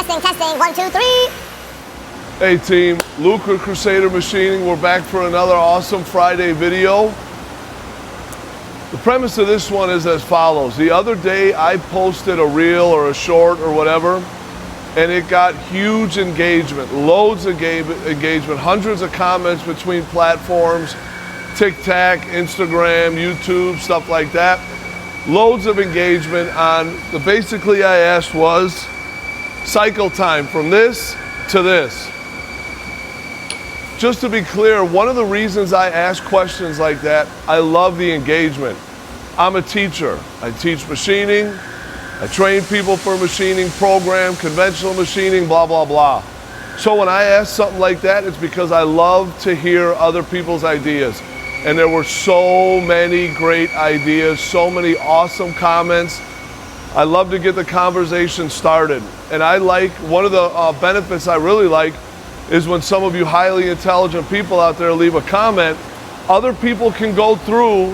Testing, 1, 2, 3. Hey team, Luke with Crusader Machining. We're back for another awesome Friday video. The premise of this one is as follows. The other day I posted a reel or a short or whatever, and it got huge engagement, loads of engagement, hundreds of comments between platforms, TikTok, Instagram, YouTube, stuff like that. Loads of engagement on the basically I asked was cycle time from this to this. Just to be clear, one of the reasons I ask questions like that, I love the engagement. I'm a teacher. I teach machining. I train people for machining program, conventional machining, blah, blah, blah. So when I ask something like that, it's because I love to hear other people's ideas. And there were so many great ideas, so many awesome comments. I love to get the conversation started. And I like, one of the benefits I really like is when some of you highly intelligent people out there leave a comment, other people can go through,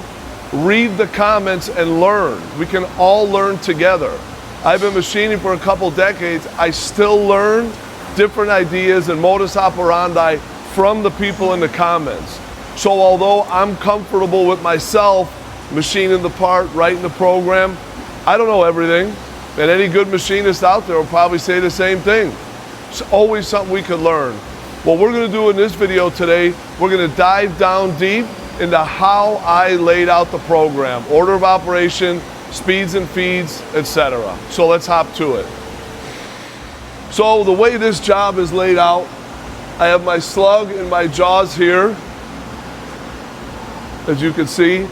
read the comments and learn. We can all learn together. I've been machining for a couple decades. I still learn different ideas and modus operandi from the people in the comments. So although I'm comfortable with myself machining the part, writing the program, I don't know everything. And any good machinist out there will probably say the same thing. It's always something we could learn. What we're going to do in this video today, we're going to dive down deep into how I laid out the program, order of operation, speeds and feeds, etc. So let's hop to it. So the way this job is laid out, I have my slug and my jaws here, as you can see.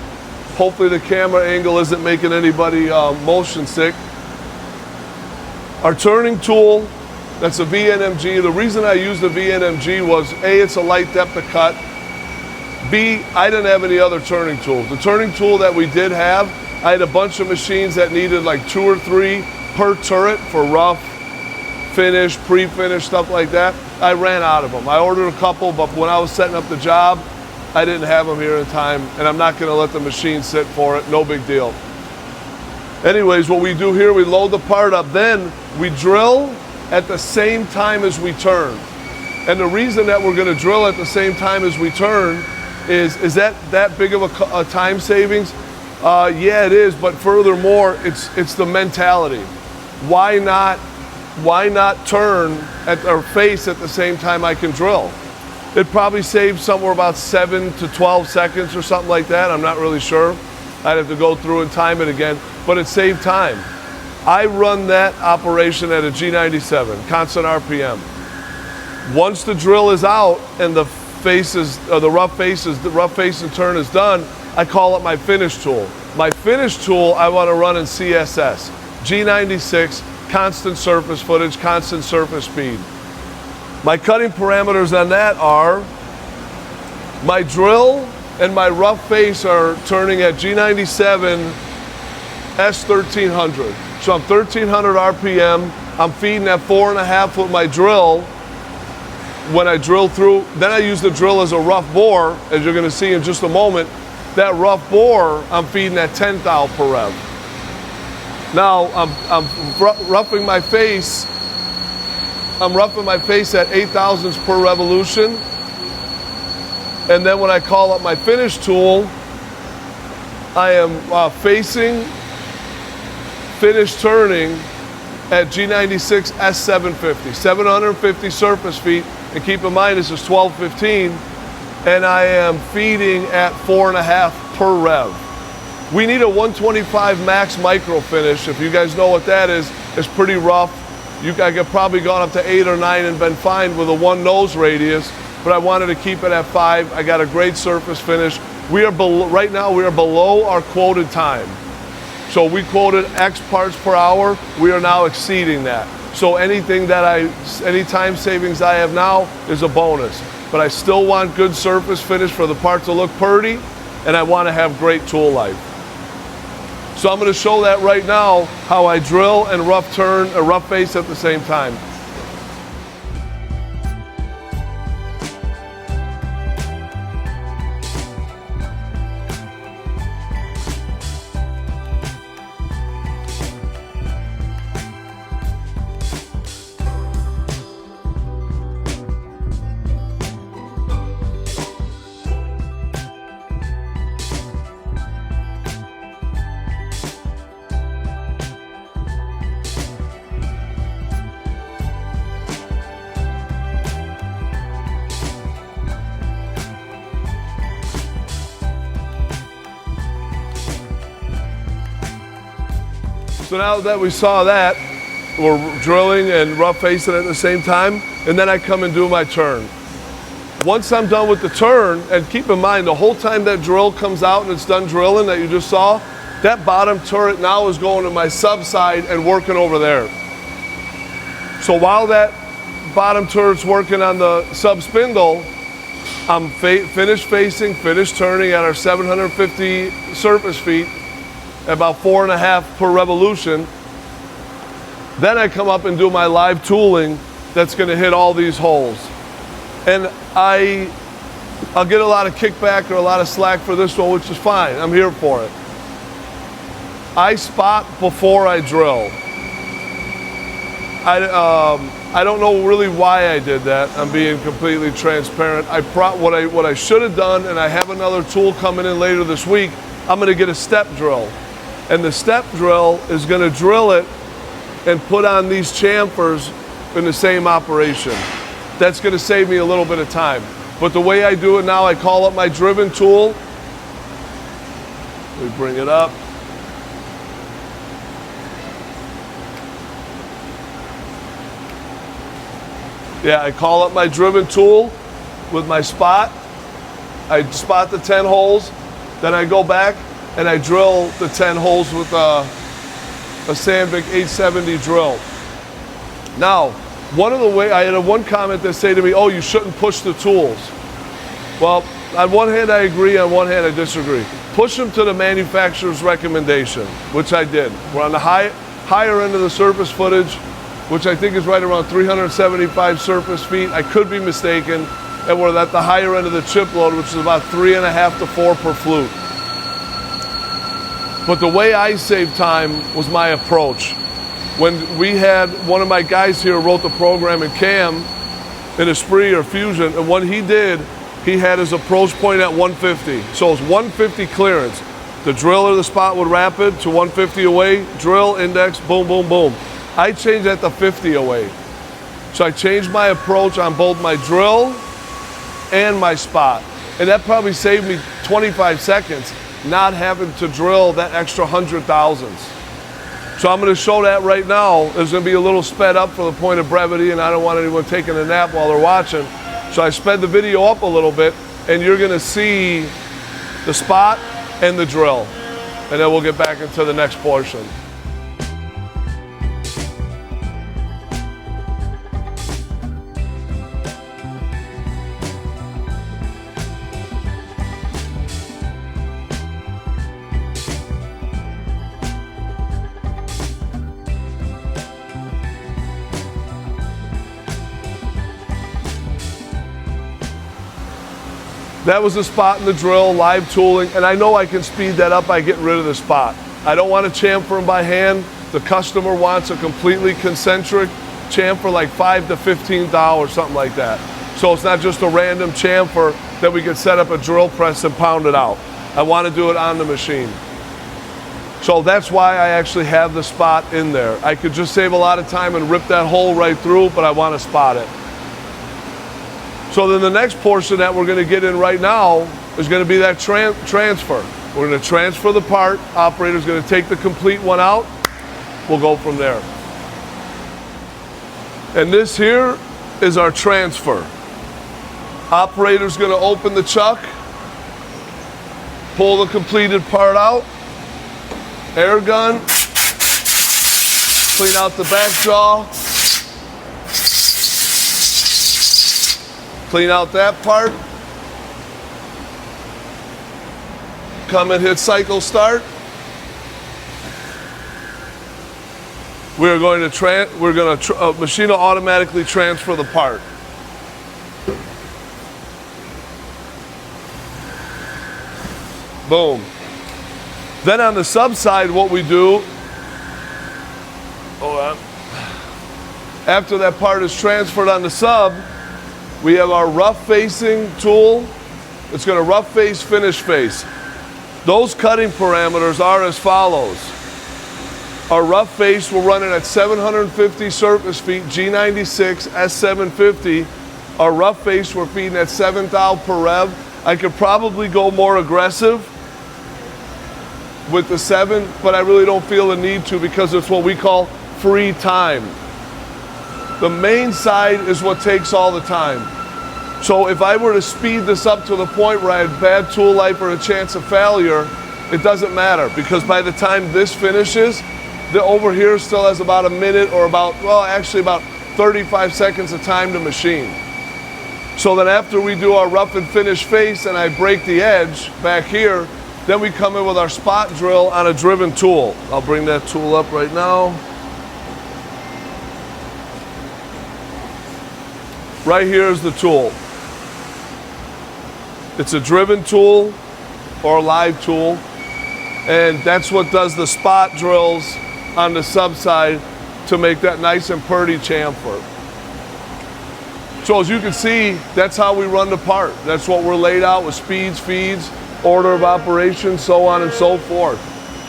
Hopefully the camera angle isn't making anybody motion sick. Our turning tool, that's a VNMG. The reason I used the VNMG was A, it's a light depth of cut. B, I didn't have any other turning tools. The turning tool that we did have, I had a bunch of machines that needed like 2 or 3 per turret for rough, finish, pre-finish, stuff like that. I ran out of them. I ordered a couple, but when I was setting up the job, I didn't have them here in time, and I'm not gonna let the machine sit for it, no big deal. Anyways, what we do here, we load the part up, then we drill at the same time as we turn. And the reason that we're gonna drill at the same time as we turn is that big of a time savings? Yeah, it is, but furthermore, it's the mentality. Why not turn at or face at the same time I can drill? It probably saves somewhere about 7 to 12 seconds or something like that. I'm not really sure. I'd have to go through and time it again, but it saved time. I run that operation at a G97, constant RPM. Once the drill is out and the rough face and turn is done, I call it my finish tool. My finish tool I want to run in CSS, G96, constant surface footage, constant surface speed. My cutting parameters on that are my drill and my rough face are turning at G97 S1300. So I'm 1300 RPM. I'm feeding at 4.5 with my drill. When I drill through, then I use the drill as a rough bore, as you're going to see in just a moment. That rough bore, I'm feeding at 10 thou per rev. Now I'm roughing my face. I'm roughing my face at 8 thousandths per revolution. And then when I call up my finish tool, I am facing, finish turning at G96 S750, 750 surface feet. And keep in mind, this is 1215, and I am feeding at 4.5 per rev. We need a 125 max micro finish. If you guys know what that is, it's pretty rough. I could probably gone up to 8 or 9 and been fine with a 1 nose radius, but I wanted to keep it at 5. I got a great surface finish. Right now we are below our quoted time. So we quoted X parts per hour. We are now exceeding that. So any time savings I have now is a bonus. But I still want good surface finish for the part to look pretty, and I want to have great tool life. So I'm going to show that right now, how I drill and rough turn, a rough face at the same time. So now that we saw that, we're drilling and rough facing at the same time, and then I come and do my turn. Once I'm done with the turn, and keep in mind the whole time that drill comes out and it's done drilling that you just saw, that bottom turret now is going to my sub side and working over there. So while that bottom turret's working on the sub spindle, I'm finished facing, finished turning at our 750 surface feet, about 4.5 per revolution. Then I come up and do my live tooling that's going to hit all these holes. And I'll get a lot of kickback or a lot of slack for this one, which is fine. I'm here for it. I spot before I drill. I don't know really why I did that. I'm being completely transparent. What I should have done, and I have another tool coming in later this week, I'm going to get a step drill. And the step drill is going to drill it and put on these chamfers in the same operation. That's going to save me a little bit of time. But the way I do it now, I call up my driven tool. We bring it up. Yeah, I call up my driven tool with my spot. I spot the 10 holes. Then I go back and I drill the 10 holes with a Sandvik 870 drill. Now, I had one comment that say to me, oh, you shouldn't push the tools. Well, on one hand I agree, on one hand I disagree. Push them to the manufacturer's recommendation, which I did. We're on the higher end of the surface footage, which I think is right around 375 surface feet. I could be mistaken. And we're at the higher end of the chip load, which is about 3.5 to 4 per flute. But the way I saved time was my approach. When we had one of my guys here wrote the program in CAM, in Esprit or Fusion, and what he did, he had his approach point at 150. So it's 150 clearance. The drill or the spot would rapid to 150 away, drill, index, boom, boom, boom. I changed that to 50 away. So I changed my approach on both my drill and my spot. And that probably saved me 25 seconds not having to drill that extra 100 thousandths. So I'm going to show that right now. It's going to be a little sped up for the point of brevity, and I don't want anyone taking a nap while they're watching. So I sped the video up a little bit, and you're going to see the spot and the drill. And then we'll get back into the next portion. That was the spot in the drill, live tooling, and I know I can speed that up by getting rid of the spot. I don't want to chamfer them by hand. The customer wants a completely concentric chamfer, like 5 to 15 thou or something like that. So it's not just a random chamfer that we can set up a drill press and pound it out. I want to do it on the machine. So that's why I actually have the spot in there. I could just save a lot of time and rip that hole right through, but I want to spot it. So then the next portion that we're going to get in right now is going to be that transfer. We're going to transfer the part. Operator's going to take the complete one out. We'll go from there. And this here is our transfer. Operator's going to open the chuck, pull the completed part out, air gun, clean out the back jaw, clean out that part. Come and hit cycle start. We're going to machine will automatically transfer the part. Boom. Then on the sub side, what we do, after that part is transferred on the sub, we have our rough facing tool. It's going to rough face, finish face. Those cutting parameters are as follows. Our rough face, we're running at 750 surface feet, G96, S750. Our rough face, we're feeding at 7 thou per rev. I could probably go more aggressive, with the 7, but I really don't feel the need to because it's what we call free time. The main side is what takes all the time. So if I were to speed this up to the point where I had bad tool life or a chance of failure, it doesn't matter, because by the time this finishes, the over here still has about a minute or about 35 seconds of time to machine. So then after we do our rough and finish face and I break the edge back here, then we come in with our spot drill on a driven tool. I'll bring that tool up right now. Right here is the tool. It's a driven tool or a live tool, and that's what does the spot drills on the sub side to make that nice and purty chamfer. So as you can see, that's how we run the part. That's what we're laid out with speeds, feeds, order of operations, so on and so forth.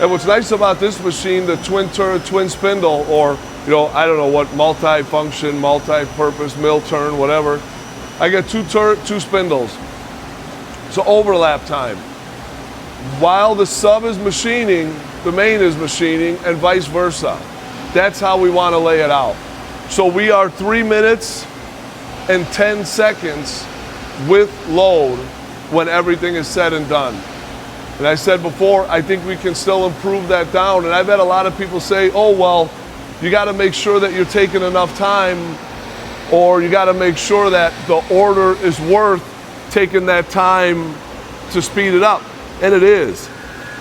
And what's nice about this machine, the twin spindle, or I don't know what, multi-function, multi-purpose, mill turn, whatever. I get two spindles. So overlap time. While the sub is machining, the main is machining, and vice versa. That's how we want to lay it out. So we are 3 minutes and 10 seconds with load when everything is said and done. And I said before, I think we can still improve that down. And I've had a lot of people say, oh, well, you got to make sure that you're taking enough time, or you got to make sure that the order is worth taking that time to speed it up. And it is.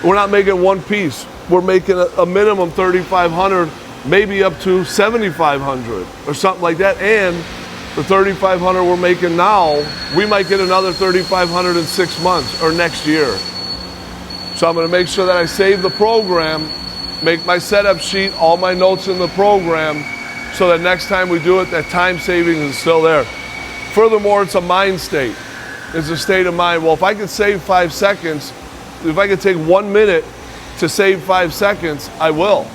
We're not making one piece. We're making a minimum 3,500, maybe up to 7,500 or something like that. And the 3,500 we're making now, we might get another 3,500 in 6 months or next year. So I'm going to make sure that I save the program, make my setup sheet, all my notes in the program, so that next time we do it, that time savings is still there. Furthermore, it's a mind state. It's a state of mind. Well, if I could save 5 seconds, if I could take 1 minute to save 5 seconds, I will.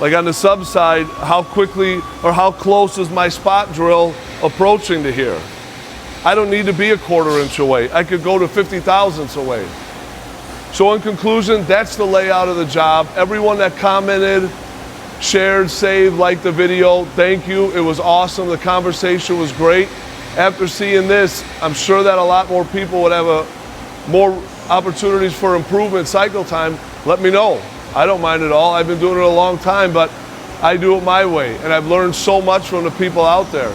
Like on the sub side, how quickly or how close is my spot drill approaching to here? I don't need to be a 1/4 inch away. I could go to 50 thousandths away. So in conclusion, that's the layout of the job. Everyone that commented, shared, saved, liked the video, thank you. It was awesome. The conversation was great. After seeing this, I'm sure that a lot more people would have more opportunities for improvement cycle time. Let me know. I don't mind at all. I've been doing it a long time, but I do it my way, and I've learned so much from the people out there.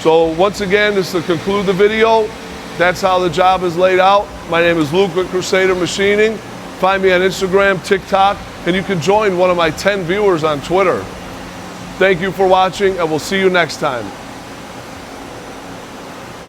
So once again, just to conclude the video, that's how the job is laid out. My name is Luke with Crusader Machining. Find me on Instagram, TikTok, and you can join one of my 10 viewers on Twitter. Thank you for watching, and we'll see you next time.